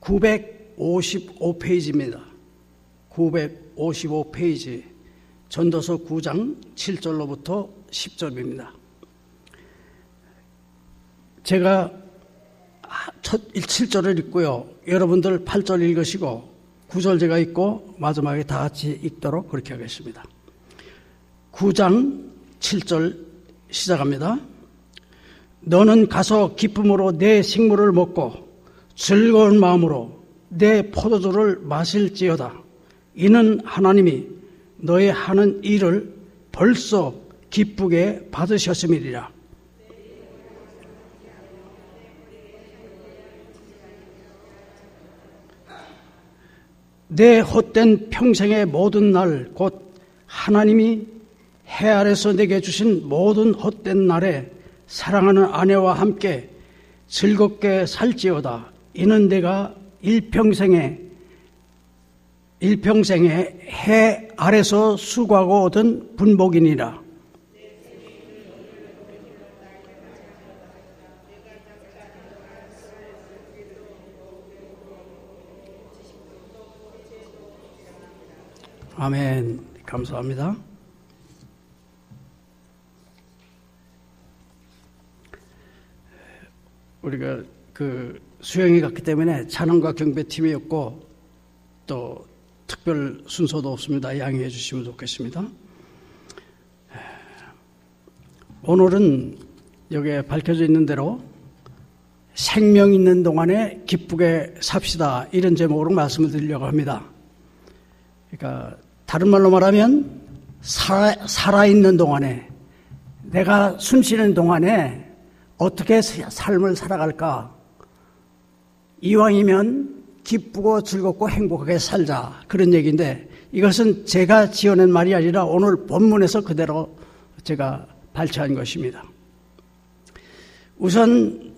955페이지입니다. 955페이지. 전도서 9장 7절로부터 10절입니다. 제가 7절을 읽고요. 여러분들 8절 읽으시고 9절 제가 읽고 마지막에 다 같이 읽도록 그렇게 하겠습니다. 9장 7절 시작합니다. 너는 가서 기쁨으로 내 식물을 먹고 즐거운 마음으로 내 포도주를 마실지어다. 이는 하나님이 너의 하는 일을 벌써 기쁘게 받으셨음이리라. 내 헛된 평생의 모든 날, 곧 하나님이 해 아래서 내게 주신 모든 헛된 날에 사랑하는 아내와 함께 즐겁게 살지어다. 이는 내가 일평생에 해 아래서 수고하고 얻은 분복이니라. 아멘. 감사합니다. 우리가 수영이 갔기 때문에 찬양과 경배팀이었고 또 특별 순서도 없습니다. 양해해 주시면 좋겠습니다. 오늘은 여기에 밝혀져 있는 대로 생명 있는 동안에 기쁘게 삽시다. 이런 제목으로 말씀을 드리려고 합니다. 그러니까 다른 말로 말하면 살아있는 동안에, 내가 숨쉬는 동안에 어떻게 삶을 살아갈까? 이왕이면 기쁘고 즐겁고 행복하게 살자, 그런 얘기인데, 이것은 제가 지어낸 말이 아니라 오늘 본문에서 그대로 제가 발췌한 것입니다. 우선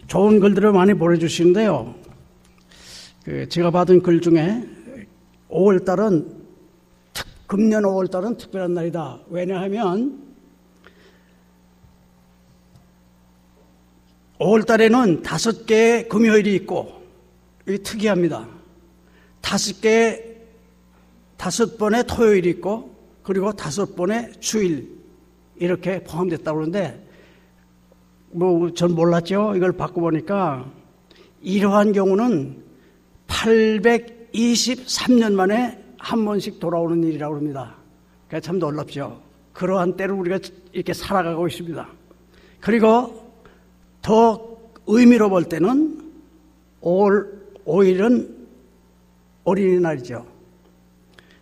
좋은 글들을 많이 보내주시는데요. 제가 받은 글 중에 5월달은 금년 5월달은 특별한 날이다. 왜냐하면 5월달에는 5개의 금요일이 있고, 이게 특이합니다. 5번의 토요일이 있고, 그리고 5번의 주일, 이렇게 포함됐다고 그러는데, 전 몰랐죠. 이걸 바꿔보니까, 이러한 경우는 823년 만에 한 번씩 돌아오는 일이라고 합니다. 그러니까 참 놀랍죠. 그러한 때를 우리가 이렇게 살아가고 있습니다. 그리고 더 의미로 볼 때는 5월 5일은 어린이날이죠.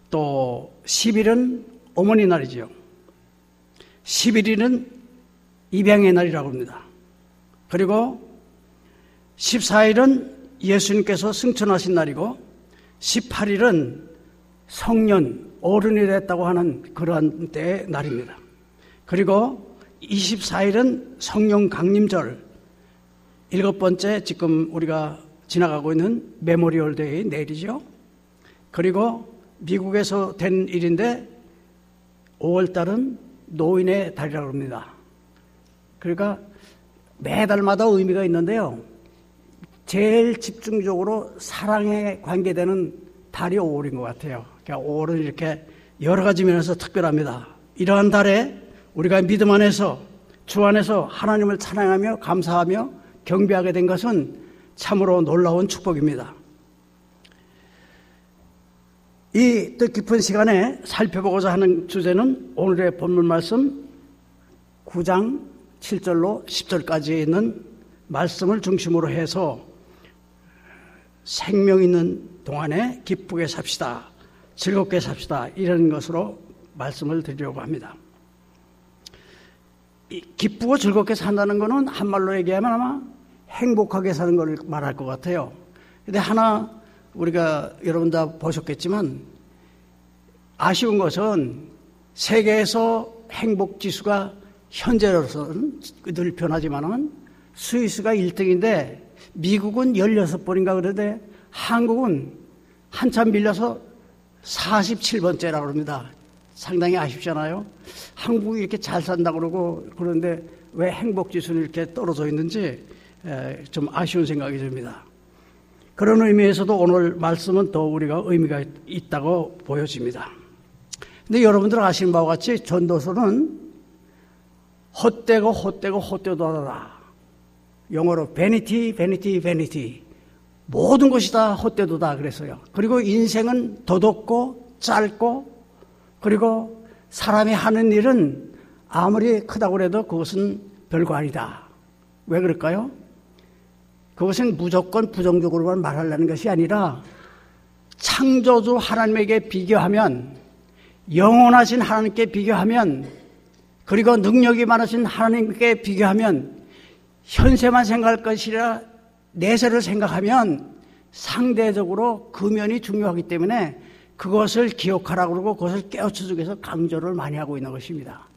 또 10일은 어머니날이죠. 11일은 입양의 날이라고 합니다. 그리고 14일은 예수님께서 승천하신 날이고, 18일은 성년, 어른이 됐다고 하는 그러한 때의 날입니다. 그리고 24일은 성령 강림절, 7번째 지금 우리가 지나가고 있는 메모리얼 데이 내일이죠. 그리고 미국에서 된 일인데 5월달은 노인의 달이라고 합니다. 그러니까 매달마다 의미가 있는데요. 제일 집중적으로 사랑에 관계되는 달이 5월인 것 같아요. 그러니까 5월은 이렇게 여러 가지 면에서 특별합니다. 이러한 달에 우리가 믿음 안에서, 주 안에서 하나님을 찬양하며 감사하며 경배하게 된 것은 참으로 놀라운 축복입니다. 이 뜻깊은 시간에 살펴보고자 하는 주제는 오늘의 본문 말씀 9장 7절로 10절까지에 있는 말씀을 중심으로 해서 생명 있는 동안에 기쁘게 삽시다, 즐겁게 삽시다, 이런 것으로 말씀을 드리려고 합니다. 기쁘고 즐겁게 산다는 것은 한말로 얘기하면 아마 행복하게 사는 걸 말할 것 같아요. 근데 하나 우리가 여러분 다 보셨겠지만 아쉬운 것은 세계에서 행복 지수가 현재로서는 늘 변하지만은 스위스가 1등인데 미국은 16번인가 그러는데 한국은 한참 밀려서 47번째라고 그럽니다. 상당히 아쉽잖아요. 한국이 이렇게 잘 산다고 그러고 그런데 왜 행복 지수는 이렇게 떨어져 있는지 좀 아쉬운 생각이 듭니다. 그런 의미에서도 오늘 말씀은 더 우리가 의미가 있다고 보여집니다. 근데 여러분들 아시는 바와 같이 전도서는 헛되고 헛되고 헛되도다. 영어로 vanity, vanity, vanity. 모든 것이 다 헛되도다 그랬어요. 그리고 인생은 더덥고 짧고, 그리고 사람이 하는 일은 아무리 크다고 해도 그것은 별거 아니다. 왜 그럴까요? 그것은 무조건 부정적으로만 말하려는 것이 아니라 창조주 하나님에게 비교하면, 영원하신 하나님께 비교하면, 그리고 능력이 많으신 하나님께 비교하면 현세만 생각할 것이라 내세를 생각하면 상대적으로 그 면이 중요하기 때문에 그것을 기억하라고 그러고 그것을 깨우쳐주기 위해서 강조를 많이 하고 있는 것입니다.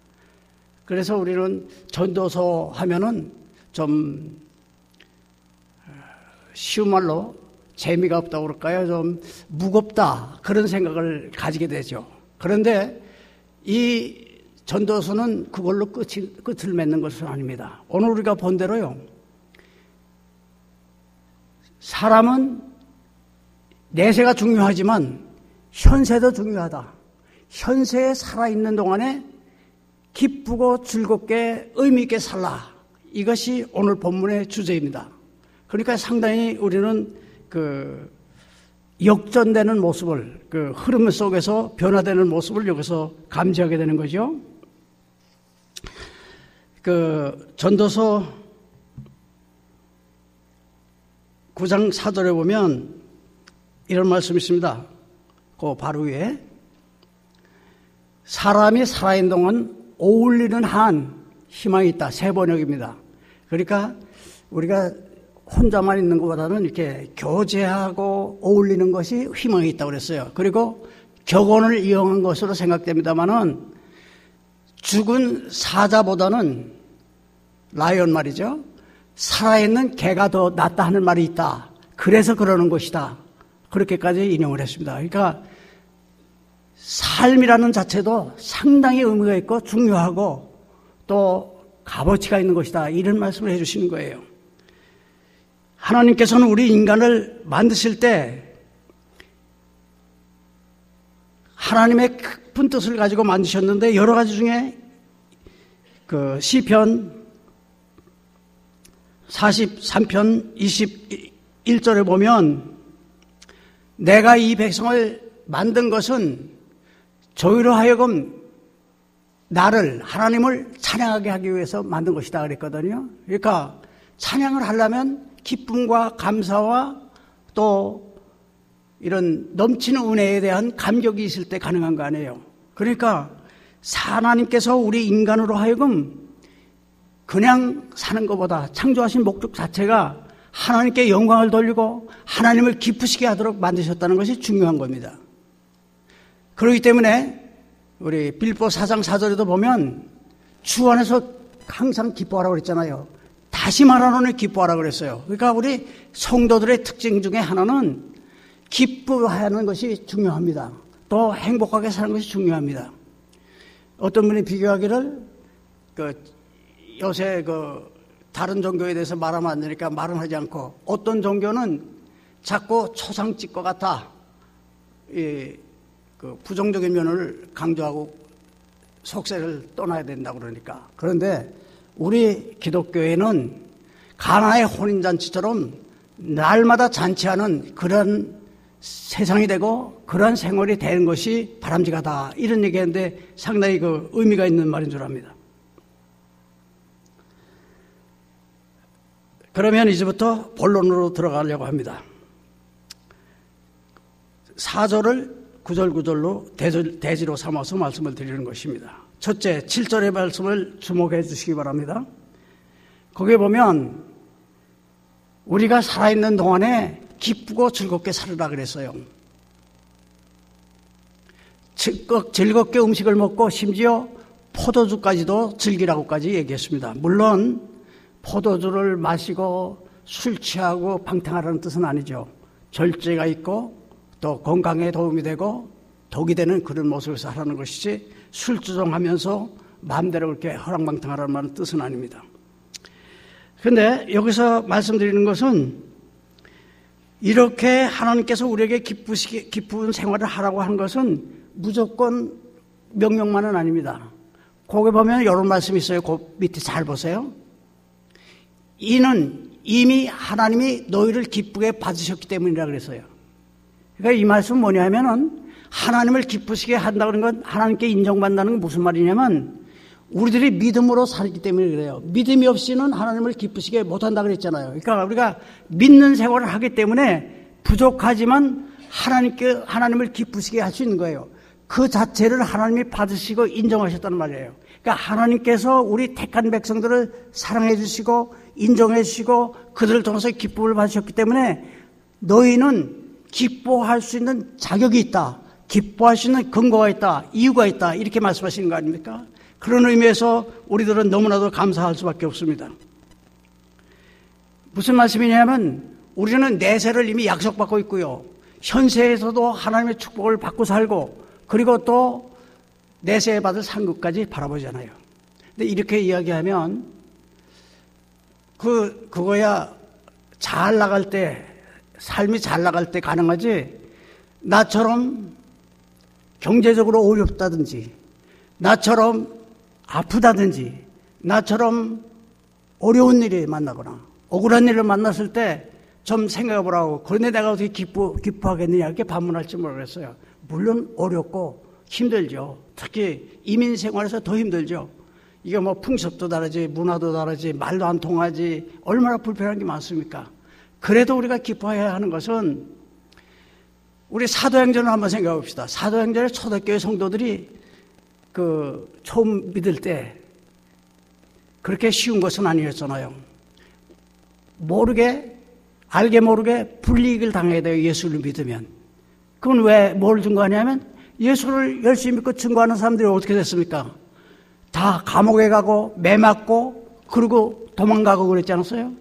그래서 우리는 전도서 하면은 좀 쉬운 말로 재미가 없다고 그럴까요? 좀 무겁다, 그런 생각을 가지게 되죠. 그런데 이 전도서는 그걸로 끝을 맺는 것은 아닙니다. 오늘 우리가 본 대로요, 사람은 내세가 중요하지만 현세도 중요하다. 현세에 살아있는 동안에 기쁘고 즐겁게 의미있게 살라. 이것이 오늘 본문의 주제입니다. 그러니까 상당히 우리는 역전되는 모습을, 흐름 속에서 변화되는 모습을 여기서 감지하게 되는 거죠. 전도서 9장 4절에 보면 이런 말씀이 있습니다. 그 바로 위에 사람이 살아있는 동안 어울리는 한 희망이 있다. 세 번역입니다. 그러니까 우리가 혼자만 있는 것보다는 이렇게 교제하고 어울리는 것이 희망이 있다고 그랬어요. 그리고 격언을 이용한 것으로 생각됩니다만은 죽은 사자보다는 라이언 말이죠. 살아있는 개가 더 낫다 하는 말이 있다. 그래서 그러는 것이다. 그렇게까지 인용을 했습니다. 그러니까 삶이라는 자체도 상당히 의미가 있고 중요하고 또 값어치가 있는 것이다. 이런 말씀을 해주시는 거예요. 하나님께서는 우리 인간을 만드실 때 하나님의 깊은 뜻을 가지고 만드셨는데 여러 가지 중에 시편 43편 21절에 보면 내가 이 백성을 만든 것은 저희로 하여금 나를, 하나님을 찬양하게 하기 위해서 만든 것이다 그랬거든요. 그러니까 찬양을 하려면 기쁨과 감사와 또 이런 넘치는 은혜에 대한 감격이 있을 때 가능한 거 아니에요. 그러니까 하나님께서 우리 인간으로 하여금 그냥 사는 것보다 창조하신 목적 자체가 하나님께 영광을 돌리고 하나님을 기쁘시게 하도록 만드셨다는 것이 중요한 겁니다. 그렇기 때문에 우리 빌립보 4장 4절에도 보면 주 안에서 항상 기뻐하라고 그랬잖아요. 다시 말하노니 기뻐하라고 그랬어요. 그러니까 우리 성도들의 특징 중에 하나는 기뻐하는 것이 중요합니다. 또 행복하게 사는 것이 중요합니다. 어떤 분이 비교하기를 요새 다른 종교에 대해서 말하면 안 되니까 말은 하지 않고 어떤 종교는 자꾸 초상집과 같아 부정적인 면을 강조하고 속세를 떠나야 된다고 그러니까. 그런데 우리 기독교회는 가나의 혼인잔치처럼 날마다 잔치하는 그런 세상이 되고 그런 생활이 되는 것이 바람직하다. 이런 얘기했는데 상당히 의미가 있는 말인 줄 압니다. 그러면 이제부터 본론으로 들어가려고 합니다. 4절을 9절 9절로 대지로 삼아서 말씀을 드리는 것입니다. 첫째, 7절의 말씀을 주목해 주시기 바랍니다. 거기에 보면 우리가 살아있는 동안에 기쁘고 즐겁게 살으라 그랬어요. 즐겁게 음식을 먹고 심지어 포도주까지도 즐기라고까지 얘기했습니다. 물론 포도주를 마시고 술 취하고 방탕하라는 뜻은 아니죠. 절제가 있고 또 건강에 도움이 되고 독이 되는 그런 모습에서 하라는 것이지 술주정하면서 마음대로 그렇게 허랑방탕하라는 말은 뜻은 아닙니다. 그런데 여기서 말씀드리는 것은 이렇게 하나님께서 우리에게 기쁜 생활을 하라고 하는 것은 무조건 명령만은 아닙니다. 거기 보면 이런 말씀이 있어요. 그 밑에 잘 보세요. 이는 이미 하나님이 너희를 기쁘게 받으셨기 때문이라 그랬어요. 그러니까 이 말씀은 뭐냐면은 하나님을 기쁘시게 한다는 건 하나님께 인정받는다는 건 무슨 말이냐면 우리들이 믿음으로 살기 때문에 그래요. 믿음이 없이는 하나님을 기쁘시게 못한다 그랬잖아요. 그러니까 우리가 믿는 생활을 하기 때문에 부족하지만 하나님을 기쁘시게 할 수 있는 거예요. 그 자체를 하나님이 받으시고 인정하셨다는 말이에요. 그러니까 하나님께서 우리 택한 백성들을 사랑해 주시고 인정해 주시고 그들을 통해서 기쁨을 받으셨기 때문에 너희는 기뻐할 수 있는 자격이 있다. 기뻐할 수 있는 근거가 있다. 이유가 있다. 이렇게 말씀하시는 거 아닙니까? 그런 의미에서 우리들은 너무나도 감사할 수밖에 없습니다. 무슨 말씀이냐면 우리는 내세를 이미 약속받고 있고요. 현세에서도 하나님의 축복을 받고 살고 그리고 또 내세에 받을 상급까지 바라보잖아요. 근데 이렇게 이야기하면 그거야 잘 나갈 때 삶이 잘 나갈 때 가능하지 나처럼 경제적으로 어렵다든지 나처럼 아프다든지 나처럼 어려운 일이 만나거나 억울한 일을 만났을 때 좀 생각해 보라고. 그런데 내가 어떻게 기뻐하겠느냐 이렇게 반문할지 모르겠어요. 물론 어렵고 힘들죠. 특히 이민 생활에서 더 힘들죠. 이게 뭐 풍습도 다르지 문화도 다르지 말도 안 통하지 얼마나 불편한 게 많습니까? 그래도 우리가 기뻐해야 하는 것은 우리 사도행전을 한번 생각해 봅시다. 사도행전의 초대교회 성도들이 처음 믿을 때 그렇게 쉬운 것은 아니었잖아요. 알게 모르게 불이익을 당해야 돼요. 예수를 믿으면. 그건 왜 뭘 증거하냐면 예수를 열심히 믿고 증거하는 사람들이 어떻게 됐습니까? 다 감옥에 가고 매 맞고 그리고 도망가고 그랬지 않았어요?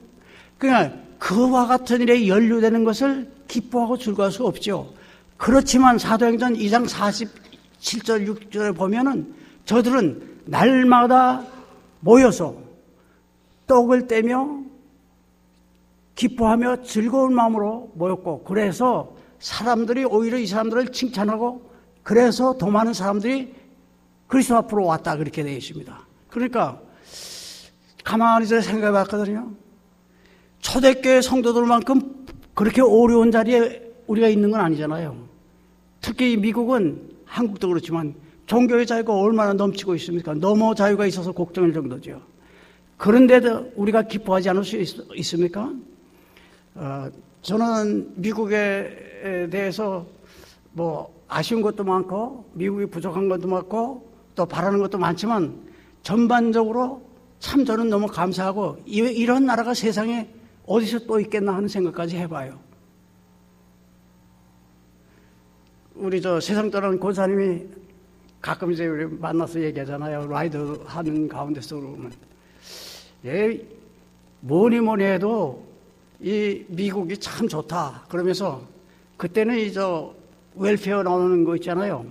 그러니까 그와 같은 일에 연루되는 것을 기뻐하고 즐거워할 수 없죠. 그렇지만 사도행전 2장 47절 6절에 보면은 저들은 날마다 모여서 떡을 떼며 기뻐하며 즐거운 마음으로 모였고 그래서 사람들이 오히려 이 사람들을 칭찬하고 그래서 더 많은 사람들이 그리스도 앞으로 왔다 그렇게 되어 있습니다. 그러니까 가만히 생각해 봤거든요. 초대교회 성도들만큼 그렇게 어려운 자리에 우리가 있는 건 아니잖아요. 특히 미국은 한국도 그렇지만 종교의 자유가 얼마나 넘치고 있습니까? 너무 자유가 있어서 걱정일 정도죠. 그런데도 우리가 기뻐하지 않을 수 있습니까? 저는 미국에 대해서 뭐 아쉬운 것도 많고 미국이 부족한 것도 많고 또 바라는 것도 많지만 전반적으로 참 저는 너무 감사하고 이런 나라가 세상에 어디서 또 있겠나 하는 생각까지 해봐요. 우리 세상 떠난 권사님이 가끔 이제 우리 만나서 얘기하잖아요. 라이드 하는 가운데서 그러면 뭐니 해도 이 미국이 참 좋다. 그러면서 그때는 웰페어 나오는 거 있잖아요.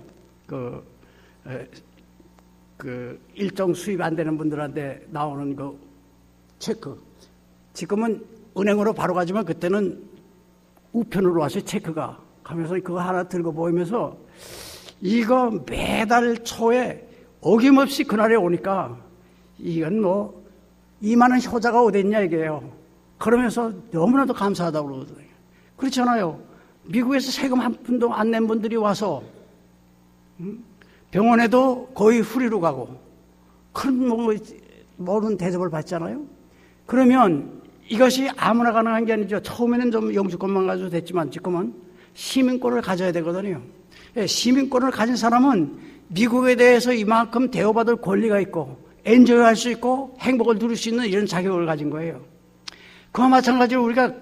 일정 수입 안 되는 분들한테 나오는 체크. 지금은 은행으로 바로 가지만 그때는 우편으로 와서 체크가 가면서 그거 하나 들고 보이면서 이거 매달 초에 어김없이 그날에 오니까 이건 뭐 이만한 효자가 어디 있냐 이게요. 그러면서 너무나도 감사하다고 그러거든요. 그렇잖아요. 미국에서 세금 한 푼도 안 낸 분들이 와서 병원에도 거의 후리로 가고 큰 모든 대접을 받잖아요. 그러면 이것이 아무나 가능한 게 아니죠. 처음에는 좀 영주권만 가져도 됐지만 지금은 시민권을 가져야 되거든요. 시민권을 가진 사람은 미국에 대해서 이만큼 대우받을 권리가 있고 엔조이할 수 있고 행복을 누릴 수 있는 이런 자격을 가진 거예요. 그와 마찬가지로 우리가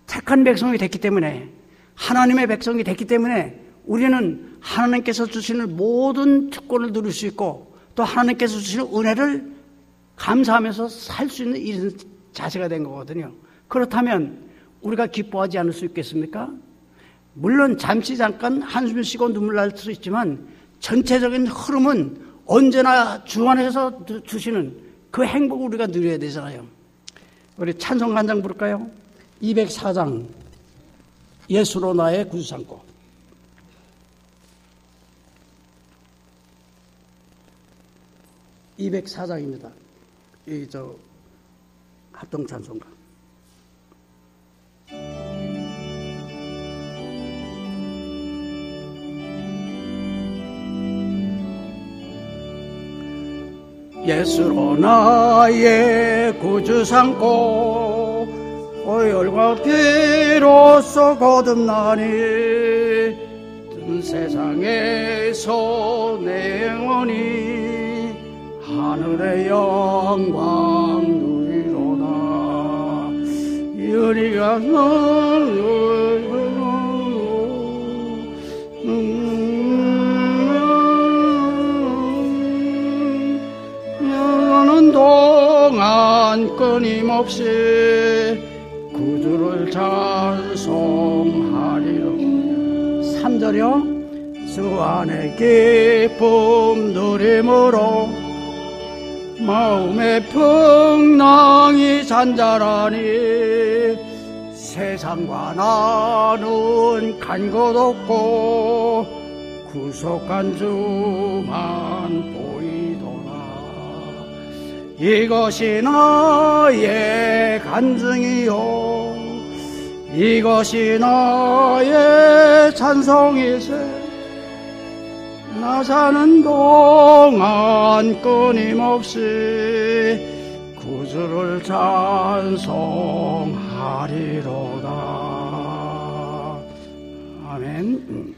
택한 백성이 됐기 때문에 하나님의 백성이 됐기 때문에 우리는 하나님께서 주시는 모든 특권을 누릴 수 있고 또 하나님께서 주시는 은혜를 감사하면서 살 수 있는 이런 자세가 된 거거든요. 그렇다면 우리가 기뻐하지 않을 수 있겠습니까? 물론 잠깐 한숨 쉬고 눈물 날 수 있지만 전체적인 흐름은 언제나 주 안에서 주시는 그 행복을 우리가 누려야 되잖아요. 우리 찬송 한 장 부를까요? 204장 예수로 나의 구주 삼고. (204장입니다) 이 합동찬송가. 예수로 나의 구주 삼고 오열과 피로써 거듭나니 든 세상에서 내 영혼이 하늘의 영광 누리로다. 이리가 여는 동안 끊임없이 구주를 찬송하리라. 3절이요. 주 안에 기쁨 누림으로 마음의 풍랑이 잔잔하니 세상과 나는 간 것 없고 구속한 주만 보이도다. 이것이 나의 간증이요 이것이 나의 찬송이세. 나 사는 동안 끊임없이 구주를 찬송하리로다. 아멘.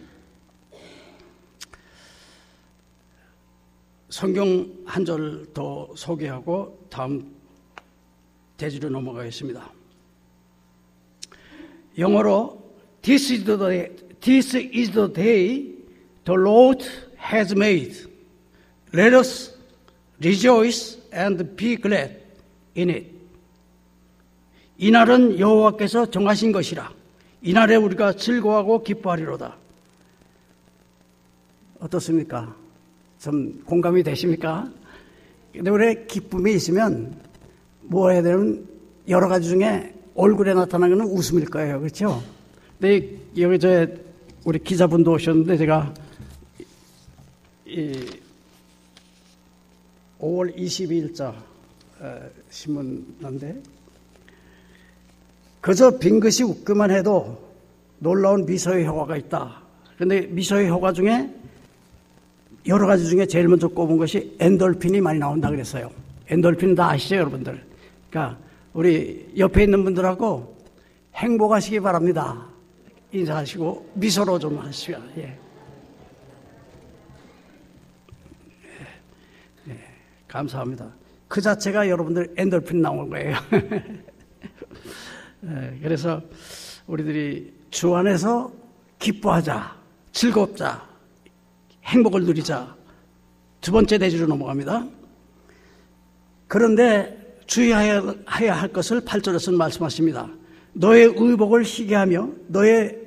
성경 한 절 더 소개하고 다음 대지로 넘어가겠습니다. 영어로 This is the day the Lord has made. Let us rejoice and be glad in it. 이날은 여호와께서 정하신 것이라. 이날에 우리가 즐거워하고 기뻐하리로다. 어떻습니까? 좀 공감이 되십니까? 근데 우리 기쁨이 있으면 뭐 해야 되는 여러 가지 중에 얼굴에 나타나는 건 웃음일 거예요. 그렇죠? 근데 여기 우리 기자분도 오셨는데 제가 5월 22일자 신문인데 그저 빙긋이 웃기만 해도 놀라운 미소의 효과가 있다. 그런데 미소의 효과 중에 여러 가지 중에 제일 먼저 꼽은 것이 엔돌핀이 많이 나온다 그랬어요. 엔돌핀 다 아시죠, 여러분들? 그러니까 우리 옆에 있는 분들하고 행복하시기 바랍니다. 인사하시고 미소로 좀 하시죠. 예. 감사합니다. 그 자체가 여러분들 엔돌핀 나온 거예요. 그래서 우리들이 주 안에서 기뻐하자, 즐겁자, 행복을 누리자. 두 번째 대지로 넘어갑니다. 그런데 주의해야 할 것을 8절에서는 말씀하십니다. 너의 의복을 희게 하며 너의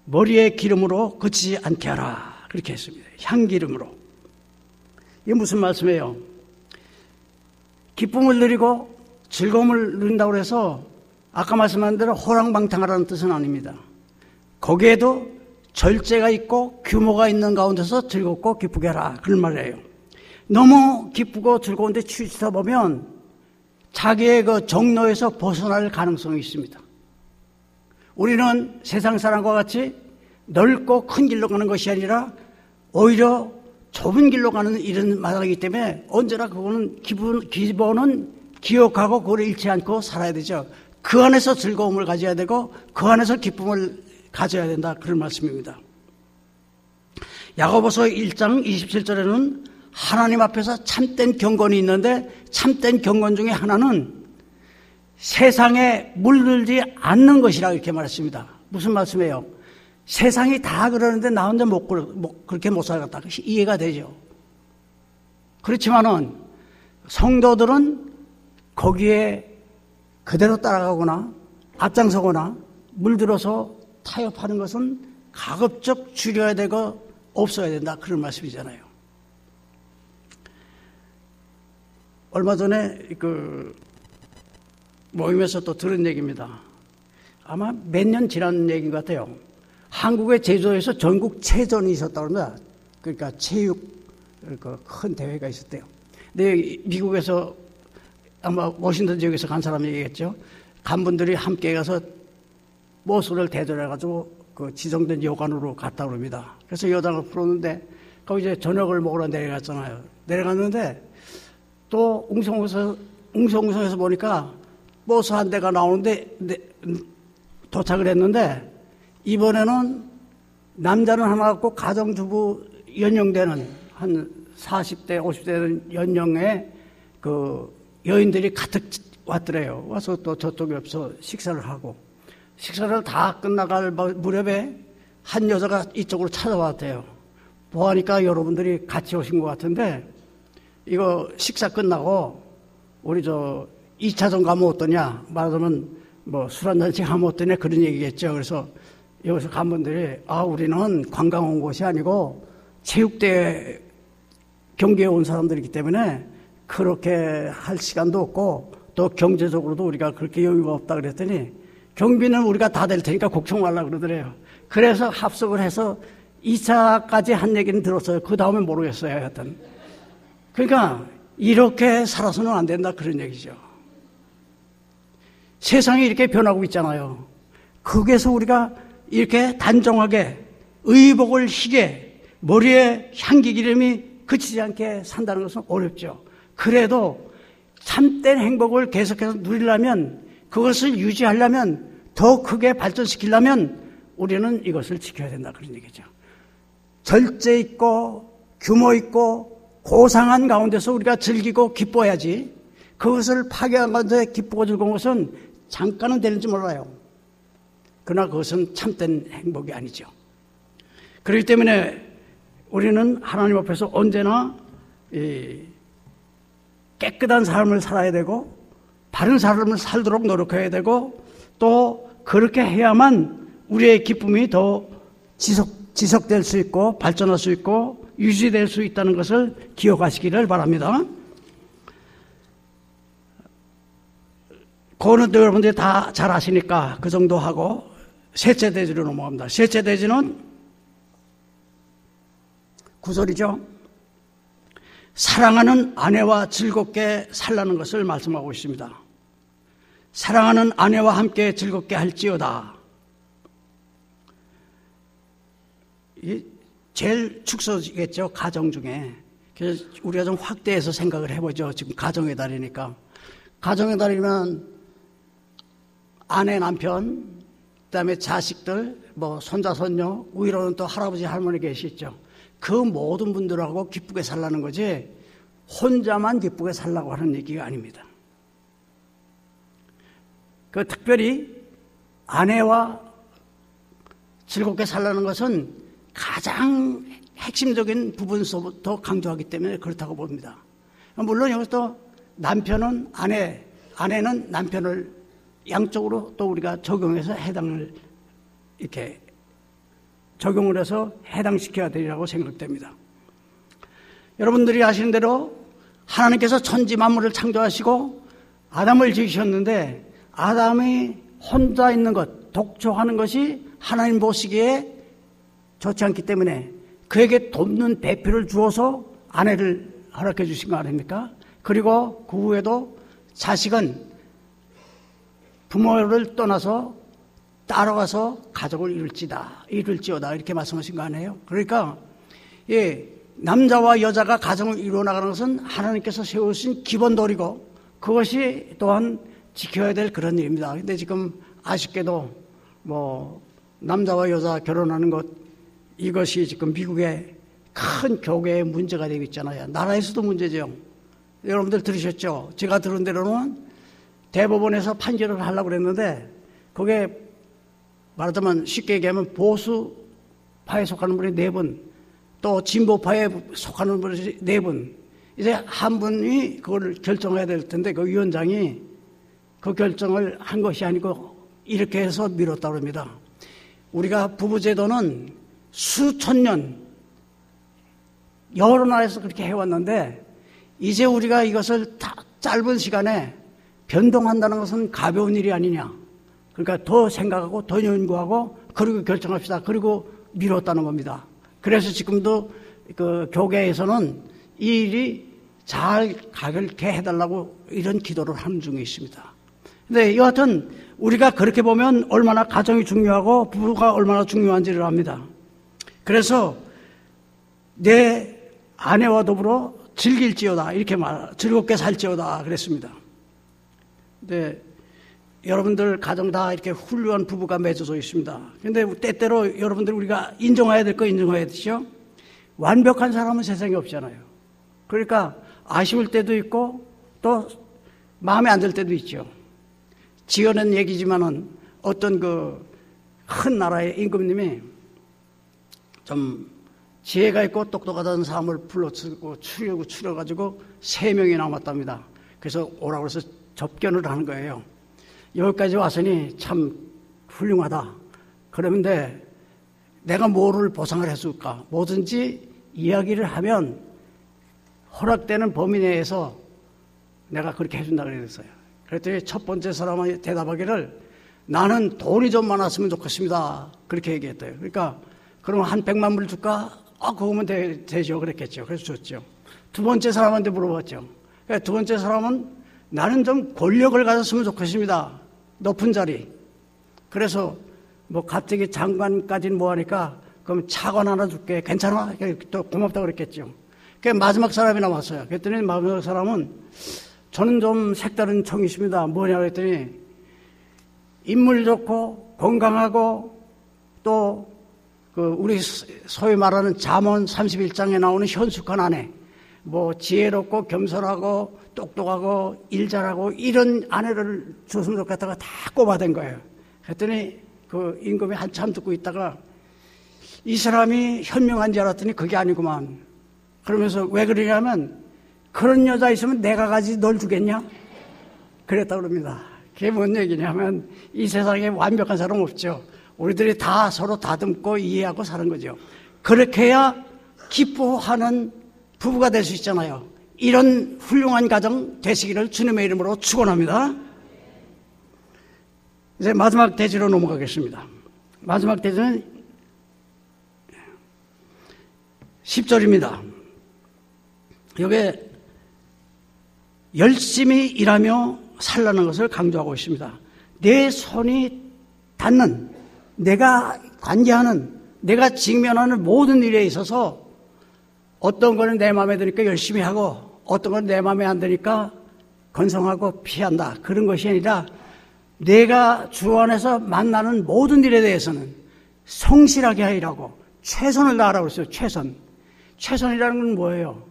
머리의 기름으로 그치지 않게 하라. 그렇게 했습니다. 향기름으로. 이게 무슨 말씀이에요? 기쁨을 누리고 즐거움을 누린다고 해서 아까 말씀한 대로 호랑방탕하라는 뜻은 아닙니다. 거기에도 절제가 있고 규모가 있는 가운데서 즐겁고 기쁘게 하라. 그런 말이에요. 너무 기쁘고 즐거운데 치우치다 보면 자기의 그 정로에서 벗어날 가능성이 있습니다. 우리는 세상 사람과 같이 넓고 큰 길로 가는 것이 아니라 오히려 좁은 길로 가는 이런 마당이기 때문에 언제나 그거는 기본은 기억하고 그걸 잃지 않고 살아야 되죠. 그 안에서 즐거움을 가져야 되고 그 안에서 기쁨을 가져야 된다. 그런 말씀입니다. 야고보서 1장 27절에는 하나님 앞에서 참된 경건이 있는데 참된 경건 중에 하나는 세상에 물들지 않는 것이라 이렇게 말했습니다. 무슨 말씀이에요? 세상이 다 그러는데 나 혼자 그렇게 못 살겠다. 이해가 되죠. 그렇지만은 성도들은 거기에 그대로 따라가거나 앞장서거나 물들어서 타협하는 것은 가급적 줄여야 되고 없어야 된다. 그런 말씀이잖아요. 얼마 전에 그 모임에서 또 들은 얘기입니다. 아마 몇 년 지난 얘기인 것 같아요. 한국의 제주도에서 전국 체전이 있었다고 합니다. 그러니까 체육 큰 대회가 있었대요. 근데 미국에서 아마 워싱턴 지역에서 간 사람이 얘기했죠. 간 분들이 함께 가서 버스를 대절해가지고 그 지정된 여관으로 갔다 그럽니다. 그래서 여당을 풀었는데 거기 이제 저녁을 먹으러 내려갔잖아요. 내려갔는데 또 웅성웅성해서 보니까 버스 한 대가 나오는데 도착을 했는데 이번에는 남자는 하나 갖고 가정주부 연령되는 한 40대, 50대 되는 연령의 그 여인들이 가득 왔더래요. 와서 또 저쪽에 옆에서 식사를 하고 식사를 다 끝나갈 무렵에 한 여자가 이쪽으로 찾아왔대요. 보아니까 여러분들이 같이 오신 것 같은데 이거 식사 끝나고 우리 2차전 가면 어떠냐? 말하자면 뭐 술 한잔씩 하면 어떠냐? 그런 얘기겠죠. 그래서 여기서 간 분들이 우리는 관광 온 곳이 아니고 체육대회 경기에 온 사람들이기 때문에 그렇게 할 시간도 없고 또 경제적으로도 우리가 그렇게 여유가 없다 그랬더니 경비는 우리가 다 될 테니까 걱정 말라 그러더래요. 그래서 합석을 해서 2차까지 한 얘기는 들었어요. 그 다음에 모르겠어요. 하여튼. 그러니까 이렇게 살아서는 안 된다 그런 얘기죠. 세상이 이렇게 변하고 있잖아요. 거기에서 우리가 이렇게 단정하게 의복을 희게 머리에 향기 기름이 그치지 않게 산다는 것은 어렵죠. 그래도 참된 행복을 계속해서 누리려면 그것을 유지하려면 더 크게 발전시키려면 우리는 이것을 지켜야 된다 그런 얘기죠. 절제 있고 규모 있고 고상한 가운데서 우리가 즐기고 기뻐야지 그것을 파괴한 가운데 기쁘고 즐거운 것은 잠깐은 되는지 몰라요. 그러나 그것은 참된 행복이 아니죠. 그렇기 때문에 우리는 하나님 앞에서 언제나 깨끗한 삶을 살아야 되고 바른 삶을 살도록 노력해야 되고 또 그렇게 해야만 우리의 기쁨이 더 지속될 수 있고 발전할 수 있고 유지될 수 있다는 것을 기억하시기를 바랍니다. 그거는 여러분들이 다 잘 아시니까 그 정도 하고 셋째 대지로 넘어갑니다. 셋째 대지는 9절이죠. 사랑하는 아내와 즐겁게 살라는 것을 말씀하고 있습니다. 사랑하는 아내와 함께 즐겁게 할지어다. 이게 제일 축소겠죠. 가정 중에. 그래서 우리가 좀 확대해서 생각을 해보죠. 지금 가정의 달이니까. 가정의 달이면 아내, 남편, 그다음에 자식들, 뭐 손자, 손녀, 위로는 또 할아버지, 할머니 계시죠. 그 모든 분들하고 기쁘게 살라는 거지 혼자만 기쁘게 살라고 하는 얘기가 아닙니다. 그 특별히 아내와 즐겁게 살라는 것은 가장 핵심적인 부분서부터 강조하기 때문에 그렇다고 봅니다. 물론 여기서 남편은 아내는 남편을 양쪽으로 또 우리가 적용해서 이렇게 적용을 해서 해당시켜야 되리라고 생각됩니다. 여러분들이 아시는 대로 하나님께서 천지 만물을 창조하시고 아담을 지으셨는데 아담이 혼자 있는 것, 독초하는 것이 하나님 보시기에 좋지 않기 때문에 그에게 돕는 배필을 주어서 아내를 허락해 주신 거 아닙니까? 그리고 그 후에도 자식은 부모를 떠나서 따라가서 가족을 이룰지어다 이렇게 말씀하신 거 아니에요? 그러니까 남자와 여자가 가정을 이루어 나가는 것은 하나님께서 세우신 기본도리고 그것이 또한 지켜야 될 그런 일입니다. 근데 지금 아쉽게도 뭐 남자와 여자 결혼하는 것 이것이 지금 미국의 큰 교계의 문제가 되고 있잖아요. 나라에서도 문제죠. 여러분들 들으셨죠? 제가 들은 대로는 대법원에서 판결을 하려고 그랬는데 그게 말하자면 쉽게 얘기하면 보수파에 속하는 분이 4분 또 진보파에 속하는 분이 4분 이제 한 분이 그걸 결정해야 될 텐데 그 위원장이 그 결정을 한 것이 아니고 이렇게 해서 미뤘다고 합니다. 우리가 부부제도는 수천 년 여러 나라에서 그렇게 해왔는데 이제 우리가 이것을 다 짧은 시간에 변동한다는 것은 가벼운 일이 아니냐. 그러니까 더 생각하고 더 연구하고 그리고 결정합시다. 그리고 미뤘다는 겁니다. 그래서 지금도 그 교계에서는 이 일이 잘 가게 해달라고 이런 기도를 하는 중에 있습니다. 근데 여하튼 우리가 그렇게 보면 얼마나 가정이 중요하고 부부가 얼마나 중요한지를 압니다. 그래서 내 아내와 더불어 즐길지어다 이렇게 즐겁게 살지어다 그랬습니다. 근데 여러분들 가정 다 이렇게 훌륭한 부부가 맺어져 있습니다. 근데 때때로 여러분들 우리가 인정해야 될 거 인정해야 되죠. 완벽한 사람은 세상에 없잖아요. 그러니까 아쉬울 때도 있고 또 마음에 안 들 때도 있죠. 지어낸 얘기지만은 어떤 그 큰 나라의 임금님이 좀 지혜가 있고 똑똑하다는 사람을 불러쓰고 추려가지고 3명이 남았답니다. 그래서 오라고 해서 접견을 하는 거예요. 여기까지 왔으니 참 훌륭하다. 그런데 내가 뭐를 보상을 해줄까? 뭐든지 이야기를 하면 허락되는 범위 내에서 내가 그렇게 해준다 그랬어요. 그랬더니 첫 번째 사람이 대답하기를 나는 돈이 좀 많았으면 좋겠습니다. 그렇게 얘기했대요. 그러니까 그럼 한 100만 불 줄까? 그거면 되죠. 그랬겠죠. 그래서 줬죠. 두 번째 사람한테 물어봤죠. 그러니까 두 번째 사람은 나는 좀 권력을 가졌으면 좋겠습니다. 높은 자리. 그래서 뭐 갑자기 장관까지는 뭐하니까 그럼 차관 하나 줄게. 괜찮아? 또 고맙다고 그랬겠죠. 그러니까 마지막 사람이 남았어요. 그랬더니 마지막 사람은 저는 좀 색다른 청이십니다. 뭐냐고 했더니 인물 좋고 건강하고 또 그 우리 소위 말하는 잠언 31장에 나오는 현숙한 아내, 뭐 지혜롭고 겸손하고 똑똑하고 일 잘하고 이런 아내를 줬으면 좋겠다가 다 꼽아댄 거예요. 그랬더니 그 임금이 한참 듣고 있다가 이 사람이 현명한 줄 알았더니 그게 아니구만. 그러면서 왜 그러냐면 그런 여자 있으면 내가 가지 널 주겠냐? 그랬다고 그럽니다. 그게 뭔 얘기냐면 이 세상에 완벽한 사람 없죠. 우리들이 다 서로 다듬고 이해하고 사는 거죠. 그렇게 해야 기뻐하는 부부가 될 수 있잖아요. 이런 훌륭한 가정 되시기를 주님의 이름으로 축원합니다. 이제 마지막 대지로 넘어가겠습니다. 마지막 대지는 10절입니다. 여기에 열심히 일하며 살라는 것을 강조하고 있습니다. 내 손이 닿는, 내가 관계하는, 내가 직면하는 모든 일에 있어서 어떤 거는 내 마음에 드니까 열심히 하고 어떤 건 내 마음에 안 드니까 건성하고 피한다. 그런 것이 아니라 내가 주 안에서 만나는 모든 일에 대해서는 성실하게 하라고 최선을 다하라고 했어요. 최선이라는 건 뭐예요?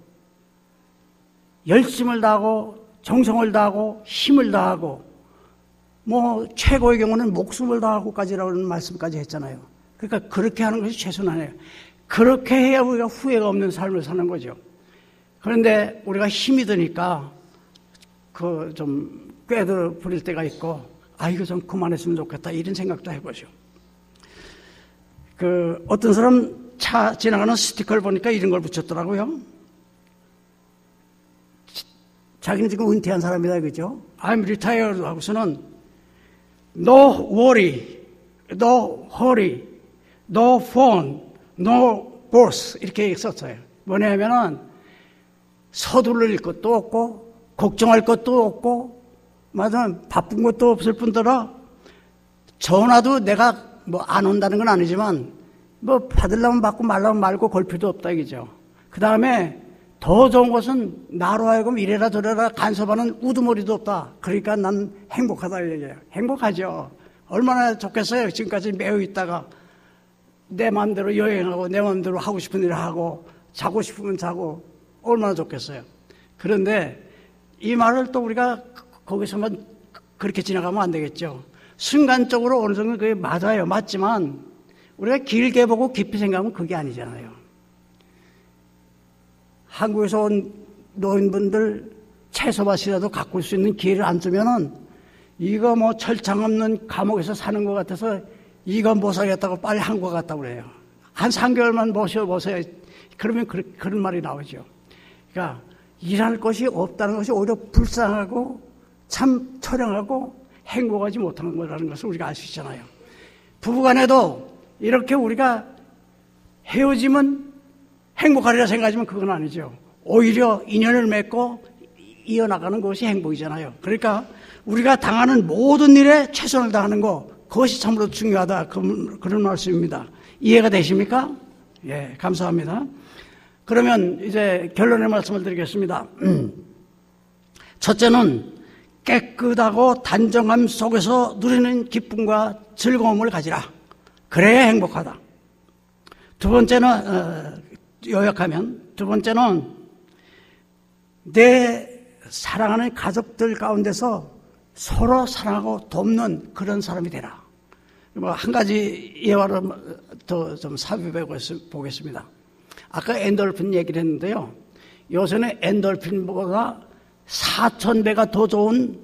열심을 다하고 정성을 다하고 힘을 다하고 뭐 최고의 경우는 목숨을 다하고까지라는 말씀까지 했잖아요. 그러니까 그렇게 하는 것이 최선이에요. 그렇게 해야 우리가 후회가 없는 삶을 사는 거죠. 그런데 우리가 힘이 드니까 그 좀 꾀도 부릴 때가 있고 이거 좀 그만했으면 좋겠다 이런 생각도 해보죠. 그 어떤 사람 차 지나가는 스티커를 보니까 이런 걸 붙였더라고요. 자기는 지금 은퇴한 사람이다 그죠? I'm retired 하고서는 No worry, no hurry, no phone, no boss 이렇게 썼어요. 뭐냐면은 서두를 것도 없고 걱정할 것도 없고 맞아 바쁜 것도 없을 뿐더러 전화도 내가 뭐 안 온다는 건 아니지만 뭐 받으려면 받고 말라면 말고 걸 필요도 없다 이거죠. 그 다음에 더 좋은 것은 나로 하여금 이래라 저래라 간섭하는 우두머리도 없다. 그러니까 난 행복하다 얘기해요. 행복하죠. 얼마나 좋겠어요. 지금까지 매여 있다가 내 마음대로 여행하고 내 마음대로 하고 싶은 일을 하고 자고 싶으면 자고 얼마나 좋겠어요. 그런데 이 말을 또 우리가 거기서만 그렇게 지나가면 안 되겠죠. 순간적으로 어느 정도 그게 맞아요. 맞지만 우리가 길게 보고 깊이 생각하면 그게 아니잖아요. 한국에서 온 노인분들 채소밭이라도 가꿀 수 있는 기회를 안 주면은 이거 뭐 철창 없는 감옥에서 사는 것 같아서 이거 못 사겠다고 빨리 한국 갔다고 그래요. 한 3개월만 모셔보세요. 그러면 그런 말이 나오죠. 그러니까 일할 것이 없다는 것이 오히려 불쌍하고 참 처량하고 행복하지 못하는 거라는 것을 우리가 알 수 있잖아요. 부부간에도 이렇게 우리가 헤어지면 행복하리라 생각하지만 그건 아니죠. 오히려 인연을 맺고 이어나가는 것이 행복이잖아요. 그러니까 우리가 당하는 모든 일에 최선을 다하는 거, 그것이 참으로 중요하다. 그런 말씀입니다. 이해가 되십니까? 예, 감사합니다. 그러면 이제 결론의 말씀을 드리겠습니다. 첫째는 깨끗하고 단정함 속에서 누리는 기쁨과 즐거움을 가지라. 그래야 행복하다. 두 번째는 요약하면 두 번째는 내 사랑하는 가족들 가운데서 서로 사랑하고 돕는 그런 사람이 되라. 한 가지 예화를 더 좀 살펴 보겠습니다. 아까 엔돌핀 얘기를 했는데요. 요새는 엔돌핀보다 4,000배가 더 좋은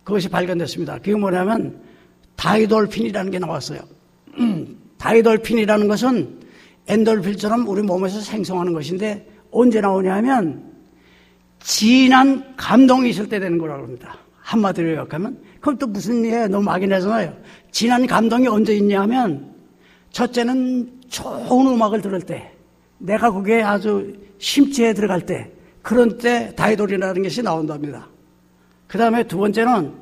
그것이 발견됐습니다. 그게 뭐냐면 다이돌핀이라는 게 나왔어요. 다이돌핀이라는 것은 엔돌핀처럼 우리 몸에서 생성하는 것인데 언제 나오냐면 진한 감동이 있을 때 되는 거라고 합니다. 한마디로 요약하면 그럼 또 무슨 일이에요? 너무 막연하잖아요. 진한 감동이 언제 있냐 하면 첫째는 좋은 음악을 들을 때 내가 거기에 아주 심취해 들어갈 때 그런 때 다이돌이라는 것이 나온답니다. 그 다음에 두 번째는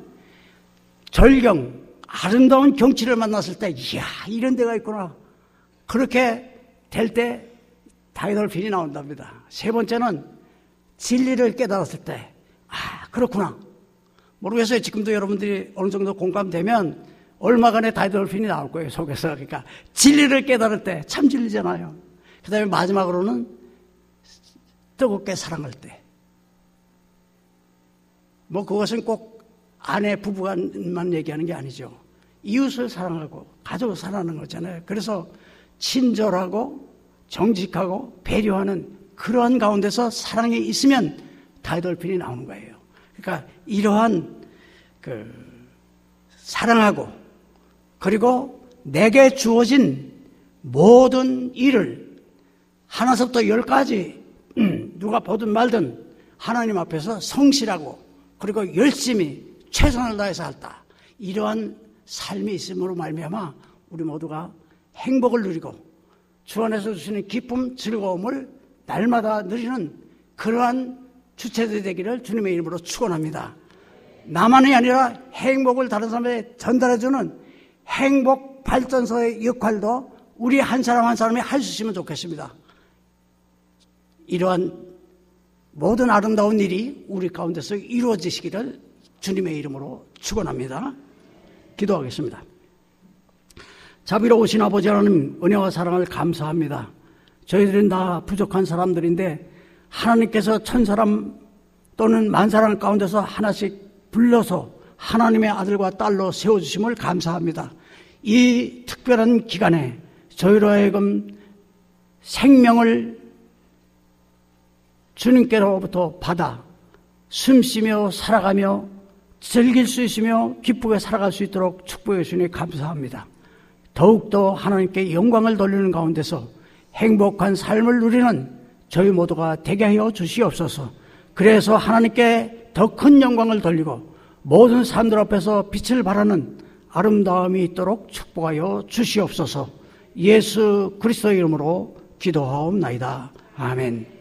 절경, 아름다운 경치를 만났을 때 이야 이런 데가 있구나. 그렇게 될 때 다이돌핀이 나온답니다. 세 번째는 진리를 깨달았을 때 그렇구나. 모르겠어요. 지금도 여러분들이 어느 정도 공감되면 얼마간의 다이돌핀이 나올 거예요. 속에서. 그러니까 진리를 깨달을 때 참 진리잖아요. 그 다음에 마지막으로는 뜨겁게 사랑할 때. 뭐 그것은 꼭 아내 부부간만 얘기하는 게 아니죠. 이웃을 사랑하고 가족을 사랑하는 거잖아요. 그래서 친절하고 정직하고 배려하는 그러한 가운데서 사랑이 있으면 다이돌핀이 나오는 거예요. 그러니까 이러한 사랑하고 그리고 내게 주어진 모든 일을 하나서부터 10가지 누가 보든 말든 하나님 앞에서 성실하고 그리고 열심히 최선을 다해서 할다. 이러한 삶이 있음으로 말미암아 우리 모두가 행복을 누리고 주 안에서 주시는 기쁨, 즐거움을 날마다 누리는 그러한 주체들이 되기를 주님의 이름으로 축원합니다. 나만이 아니라 행복을 다른 사람에게 전달해주는 행복 발전소의 역할도 우리 한 사람 한 사람이 할 수 있으면 좋겠습니다. 이러한 모든 아름다운 일이 우리 가운데서 이루어지시기를 주님의 이름으로 축원합니다. 기도하겠습니다. 자비로우신 아버지 하나님, 은혜와 사랑을 감사합니다. 저희들은 다 부족한 사람들인데 하나님께서 1000사람 또는 10,000사람 가운데서 하나씩 불러서 하나님의 아들과 딸로 세워주심을 감사합니다. 이 특별한 기간에 저희로 하여금 생명을 주님께로부터 받아 숨쉬며 살아가며 즐길 수 있으며 기쁘게 살아갈 수 있도록 축복해 주시니 감사합니다. 더욱더 하나님께 영광을 돌리는 가운데서 행복한 삶을 누리는 저희 모두가 되게 하여 주시옵소서. 그래서 하나님께 더 큰 영광을 돌리고 모든 사람들 앞에서 빛을 발하는 아름다움이 있도록 축복하여 주시옵소서. 예수 그리스도의 이름으로 기도하옵나이다. 아멘.